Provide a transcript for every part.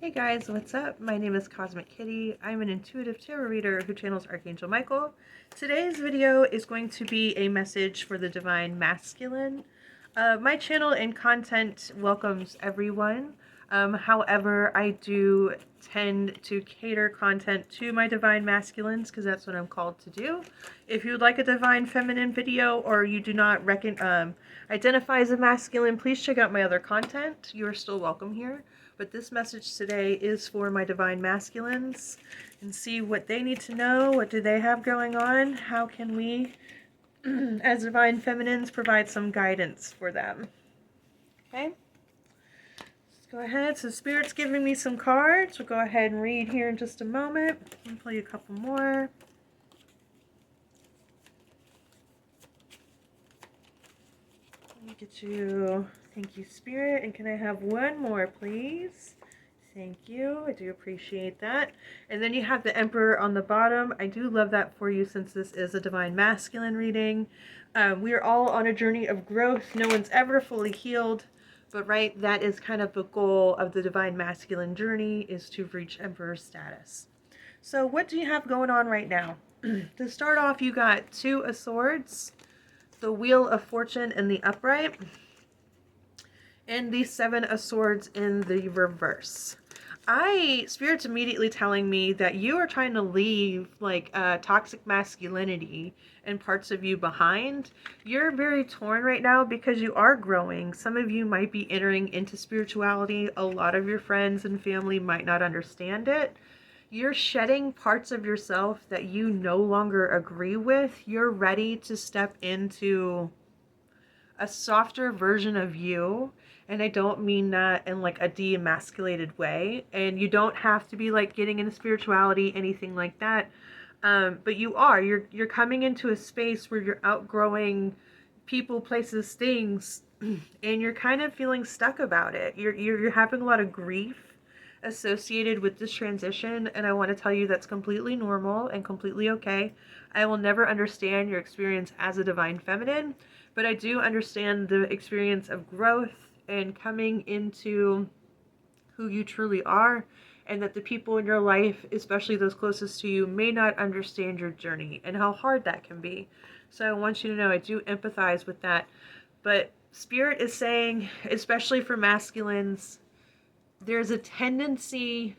Hey guys, what's up? My name is Cosmic Kitty. I'm an intuitive tarot reader who channels Archangel Michael. Today's video is going to be a message for the Divine Masculine. My channel and content welcomes everyone. However, I do tend to cater content to my Divine Masculines because that's what I'm called to do. If you would like a Divine Feminine video or you do not identify as a masculine, please check out my other content. You are still welcome here. But this message today is for my Divine Masculines and see what they need to know. What do they have going on? How can we, as Divine Feminines, provide some guidance for them? Okay. Let's go ahead. So Spirit's giving me some cards. We'll go ahead and read here in just a moment. I'll play a couple more. Let me get you. Thank you, Spirit. And can I have one more, please? Thank you. I do appreciate that. And then you have the Emperor on the bottom. I do love that for you since this is a Divine Masculine reading. We are all on a journey of growth. No one's ever fully healed. But right, that is kind of the goal of the Divine Masculine journey, is to reach Emperor status. So what do you have going on right now? To start off, you got Two of Swords, the Wheel of Fortune in the upright, and the Seven of Swords in the reverse. Spirit's immediately telling me that you are trying to leave toxic masculinity and parts of you behind. You're very torn right now because you are growing. Some of you might be entering into spirituality. A lot of your friends and family might not understand it. You're shedding parts of yourself that you no longer agree with. You're ready to step into a softer version of you. And I don't mean that in like a de-emasculated way. And you don't have to be like getting into spirituality, anything like that. But you're coming into a space where you're outgrowing people, places, things, and you're kind of feeling stuck about it. You're having a lot of grief associated with this transition, and I want to tell you that's completely normal and completely okay. I will never understand your experience as a Divine Feminine, but I do understand the experience of growth and coming into who you truly are, and that the people in your life, especially those closest to you, may not understand your journey and how hard that can be. So I want you to know I do empathize with that. But Spirit is saying, especially for masculines, there's a tendency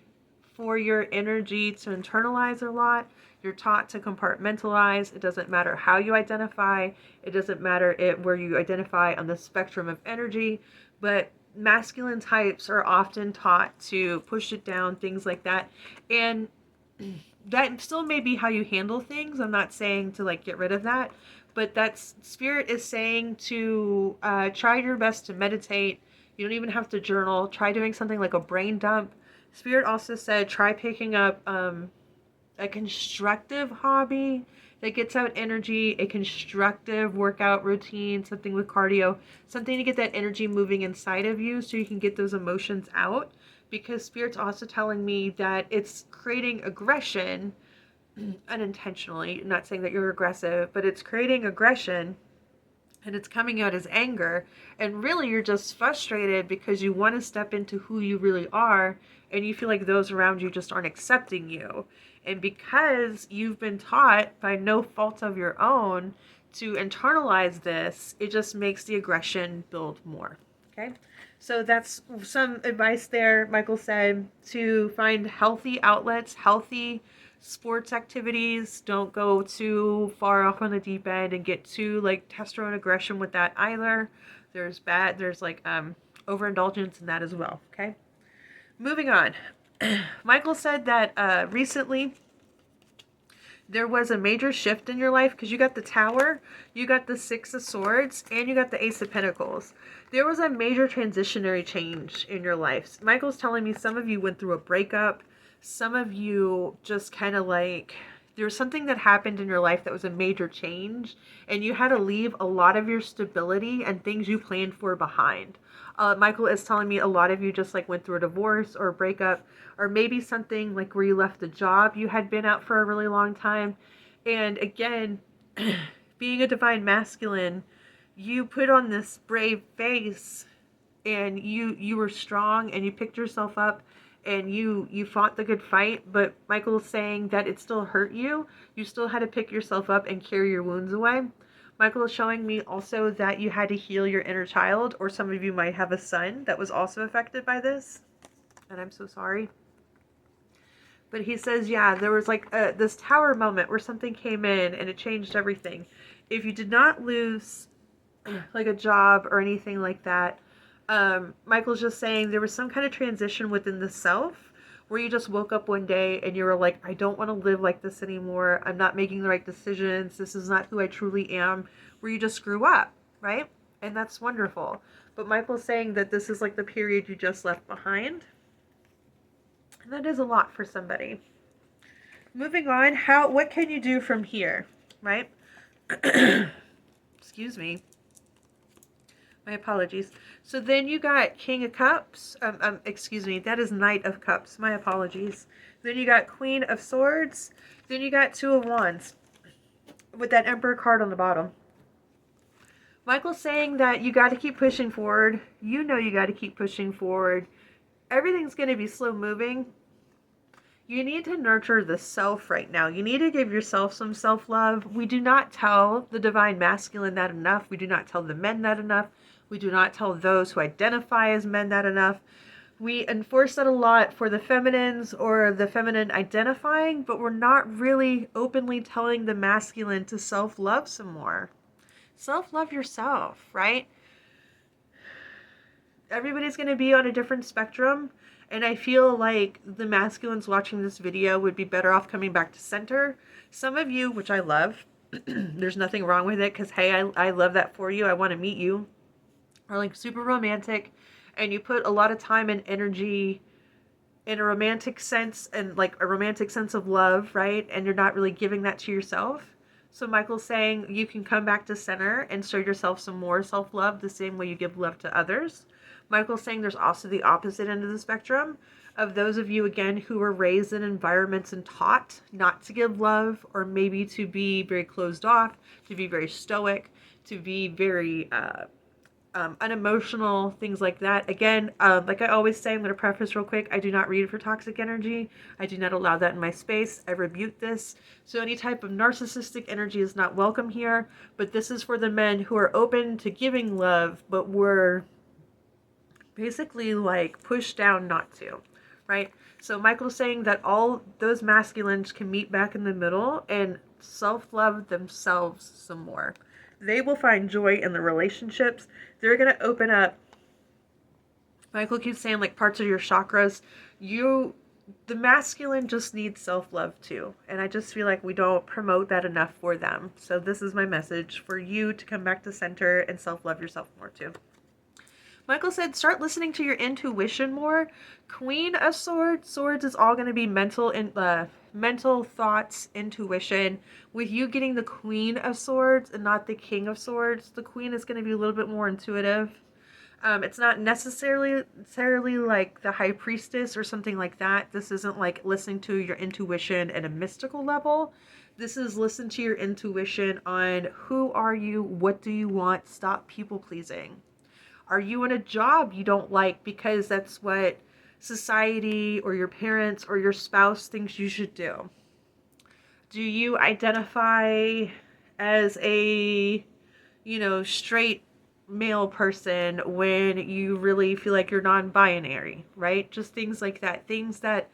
for your energy to internalize a lot. You're taught to compartmentalize. It doesn't matter how you identify. It doesn't matter where you identify on the spectrum of energy. But masculine types are often taught to push it down, things like that. And that still may be how you handle things. I'm not saying to like get rid of that. But that's Spirit is saying to try your best to meditate. You don't even have to journal. Try doing something like a brain dump. Spirit also said try picking up a constructive hobby that gets out energy, a constructive workout routine, something with cardio, something to get that energy moving inside of you so you can get those emotions out. Because Spirit's also telling me that it's creating aggression unintentionally. I'm not saying that you're aggressive, but it's creating aggression. And it's coming out as anger. And really, you're just frustrated because you want to step into who you really are. And you feel like those around you just aren't accepting you. And because you've been taught by no fault of your own to internalize this, it just makes the aggression build more. Okay? So that's some advice there. Michael said to find healthy outlets, healthy sports activities. Don't go too far off on the deep end and get too like testosterone aggression with that either. There's overindulgence in that as well. Okay, moving on. Michael said that recently there was a major shift in your life because you got the Tower, you got the Six of Swords, and you got the Ace of Pentacles. There was a major transitionary change in your life. Michael's telling me some of you went through a breakup. Some of you just kind of like, there was something that happened in your life that was a major change, and you had to leave a lot of your stability and things you planned for behind. Michael is telling me a lot of you just like went through a divorce or a breakup, or maybe something like where you left a job you had been out for a really long time. And again, being a Divine Masculine, you put on this brave face and you were strong and you picked yourself up and you fought the good fight, but Michael's saying that it still hurt you. You still had to pick yourself up and carry your wounds away. Michael is showing me also that you had to heal your inner child, or some of you might have a son that was also affected by this, and I'm so sorry. But he says, yeah, there was like this tower moment where something came in and it changed everything. If you did not lose like a job or anything like that, Michael's just saying there was some kind of transition within the self where you just woke up one day and you were like, I don't want to live like this anymore. I'm not making the right decisions. This is not who I truly am. Where you just grew up, right? And that's wonderful. But Michael's saying that this is like the period you just left behind. And that is a lot for somebody. Moving on, what can you do from here, right? Excuse me. My apologies. So then you got King of Cups. Excuse me, that is Knight of Cups. My apologies. Then you got Queen of Swords. Then you got Two of Wands with that Emperor card on the bottom. Michael's saying that you got to keep pushing forward. You know you got to keep pushing forward. Everything's going to be slow moving. You need to nurture the self right now. You need to give yourself some self-love. We do not tell the divine masculine that enough. We do not tell the men that enough. We do not tell those who identify as men that enough. We enforce that a lot for the feminines or the feminine identifying, but we're not really openly telling the masculine to self-love some more. Self-love yourself, right? Everybody's going to be on a different spectrum, and I feel like the masculines watching this video would be better off coming back to center. Some of you, which I love, there's nothing wrong with it, because hey, I love that for you. I want to meet you. Are like super romantic, and you put a lot of time and energy in a romantic sense, and like a romantic sense of love, right? And you're not really giving that to yourself. So Michael's saying you can come back to center and show yourself some more self-love the same way you give love to others. Michael's saying there's also the opposite end of the spectrum of those of you, again, who were raised in environments and taught not to give love, or maybe to be very closed off, to be very stoic, to be very unemotional, things like that. Again, like I always say, I'm going to preface real quick, I do not read for toxic energy. I do not allow that in my space. I rebuke this. So any type of narcissistic energy is not welcome here, but this is for the men who are open to giving love, but were basically like pushed down not to, right? So Michael's saying that all those masculines can meet back in the middle and self-love themselves some more. They will find joy in the relationships. They're going to open up. Michael keeps saying like parts of your chakras. The masculine just needs self-love too. And I just feel like we don't promote that enough for them. So this is my message for you to come back to center and self-love yourself more too. Michael said, start listening to your intuition more. Queen of Swords. Swords is all going to be mental thoughts, intuition. With you getting the Queen of Swords and not the King of Swords, the Queen is going to be a little bit more intuitive. It's not necessarily like the High Priestess or something like that. This isn't like listening to your intuition at a mystical level. This is listen to your intuition on who are you, what do you want, stop people pleasing. Are you in a job you don't like because that's what society or your parents or your spouse thinks you should do? Do you identify as a, straight male person when you really feel like you're non-binary, right? Just things like that. Things that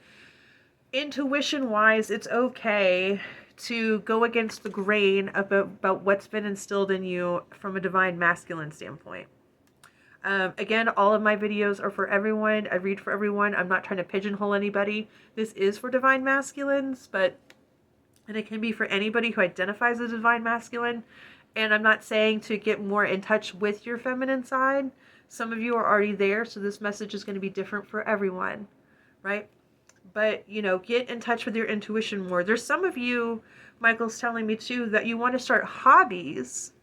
intuition-wise, it's okay to go against the grain about what's been instilled in you from a divine masculine standpoint. Again, all of my videos are for everyone. I read for everyone. I'm not trying to pigeonhole anybody. This is for divine masculines, and it can be for anybody who identifies as divine masculine. And I'm not saying to get more in touch with your feminine side. Some of you are already there, so this message is going to be different for everyone, right? But, get in touch with your intuition more. There's some of you, Michael's telling me too, that you want to start hobbies,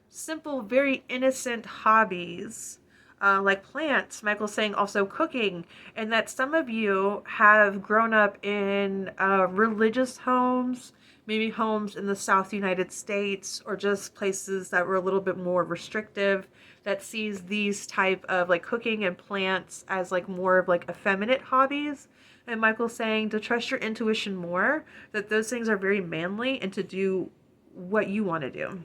simple, very innocent hobbies, like plants. Michael's saying also cooking, and that some of you have grown up in religious homes, maybe homes in the South United States, or just places that were a little bit more restrictive, that sees these type of like cooking and plants as like more of like effeminate hobbies. And Michael's saying to trust your intuition more, that those things are very manly, and to do what you want to do.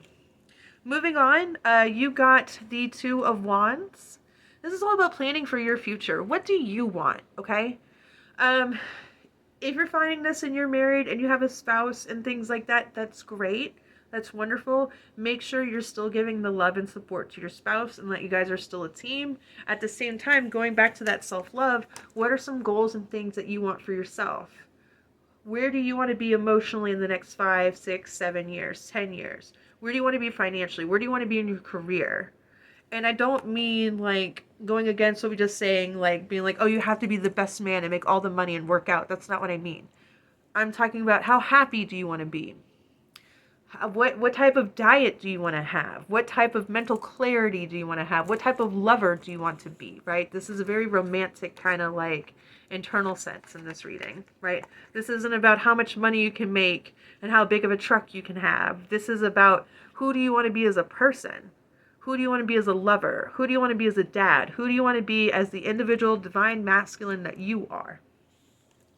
Moving on, you got the Two of Wands. This is all about planning for your future. What do you want? Okay. Um, if you're finding this and you're married and you have a spouse and things like that, that's great. That's wonderful. Make sure you're still giving the love and support to your spouse and that you guys are still a team. At the same time, going back to that self-love, what are some goals and things that you want for yourself? Where do you want to be emotionally in the next 5, 6, 7 years, 10 years? Where do you want to be financially? Where do you want to be in your career? And I don't mean like going against what we just saying, like being like, oh, you have to be the best man and make all the money and work out. That's not what I mean. I'm talking about how happy do you want to be? What type of diet do you want to have? What type of mental clarity do you want to have? What type of lover do you want to be, right? This is a very romantic kind of like internal sense in this reading, right? This isn't about how much money you can make and how big of a truck you can have. This is about who do you want to be as a person? Who do you want to be as a lover? Who do you want to be as a dad? Who do you want to be as the individual divine masculine that you are?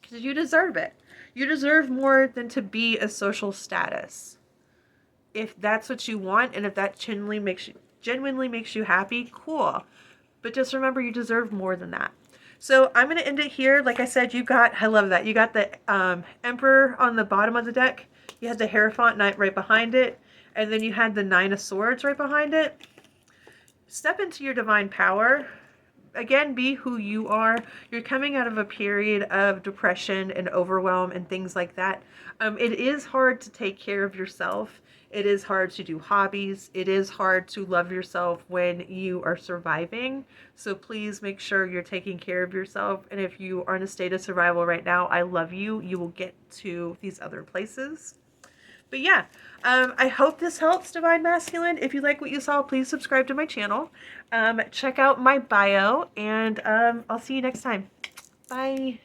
Because you deserve it. You deserve more than to be a social status. If that's what you want, and if that genuinely makes you happy, cool. But just remember, you deserve more than that. So I'm going to end it here. Like I said, I love that. You got the Emperor on the bottom of the deck. You had the Hierophant Knight right behind it. And then you had the Nine of Swords right behind it. Step into your divine power. Again, be who you are. You're coming out of a period of depression and overwhelm and things like that. It is hard to take care of yourself. It is hard to do hobbies. It is hard to love yourself when you are surviving. So please make sure you're taking care of yourself. And if you are in a state of survival right now, I love you. You will get to these other places. But yeah, I hope this helps, Divine Masculine. If you like what you saw, please subscribe to my channel. Check out my bio, and I'll see you next time. Bye.